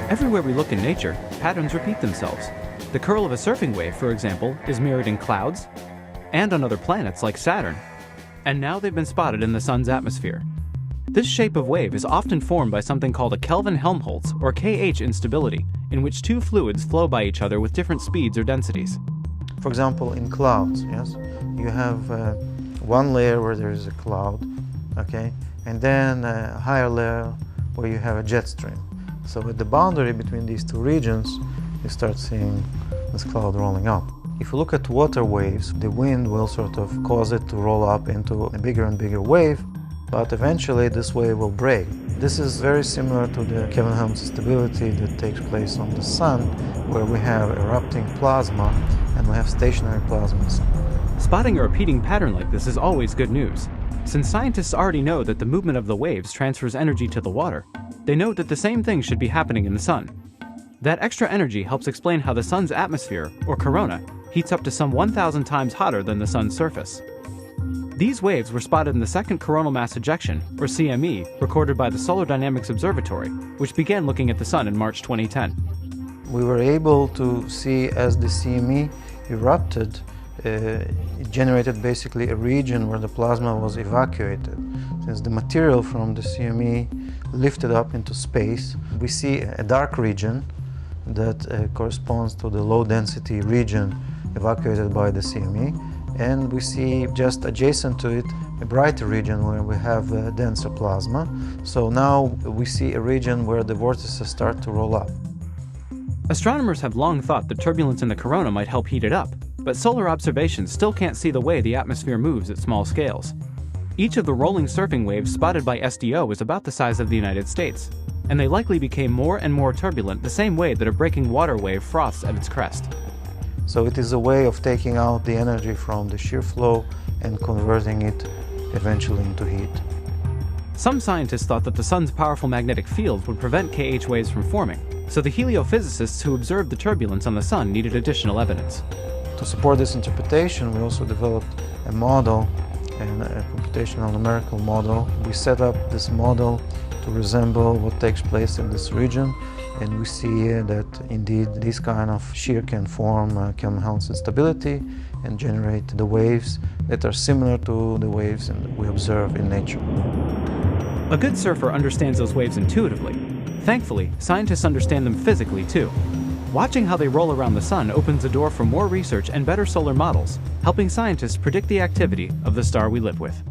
Everywhere we look in nature, patterns repeat themselves. The curl of a surfing wave, for example, is mirrored in clouds and on other planets like Saturn. And now they've been spotted in the Sun's atmosphere. This shape of wave is often formed by something called a Kelvin-Helmholtz, or KH instability, in which two fluids flow by each other with different speeds or densities. For example, in clouds, yes, you have one layer where there is a cloud, okay, and then a higher layer where you have a jet stream. So at the boundary between these two regions, you start seeing this cloud rolling up. If you look at water waves, the wind will sort of cause it to roll up into a bigger and bigger wave, but eventually this wave will break. This is very similar to the Kelvin-Helmholtz instability that takes place on the Sun, where we have erupting plasma and we have stationary plasma in the Sun. Spotting a repeating pattern like this is always good news. Since scientists already know that the movement of the waves transfers energy to the water, they note that the same thing should be happening in the Sun. That extra energy helps explain how the Sun's atmosphere, or corona, heats up to some 1,000 times hotter than the Sun's surface. These waves were spotted in the second coronal mass ejection, or CME, recorded by the Solar Dynamics Observatory, which began looking at the Sun in March 2010. We were able to see as the CME erupted, it generated basically a region where the plasma was evacuated. Since the material from the CME lifted up into space, we see a dark region that corresponds to the low density region evacuated by the CME, and we see just adjacent to it a brighter region where we have denser plasma. So now we see a region where the vortices start to roll up. Astronomers have long thought that turbulence in the corona might help heat it up, but solar observations still can't see the way the atmosphere moves at small scales. Each of the rolling surfing waves spotted by SDO is about the size of the United States, and they likely became more and more turbulent the same way that a breaking water wave froths at its crest. So it is a way of taking out the energy from the shear flow and converting it eventually into heat. Some scientists thought that the Sun's powerful magnetic field would prevent KH waves from forming, so the heliophysicists who observed the turbulence on the Sun needed additional evidence. To support this interpretation, we also developed a model, and a computational numerical model. We set up this model to resemble what takes place in this region, and we see that indeed this kind of shear can form Kelvin-Helmholtz instability and generate the waves that are similar to the waves we observe in nature. A good surfer understands those waves intuitively. Thankfully, scientists understand them physically too. Watching how they roll around the Sun opens the door for more research and better solar models, helping scientists predict the activity of the star we live with.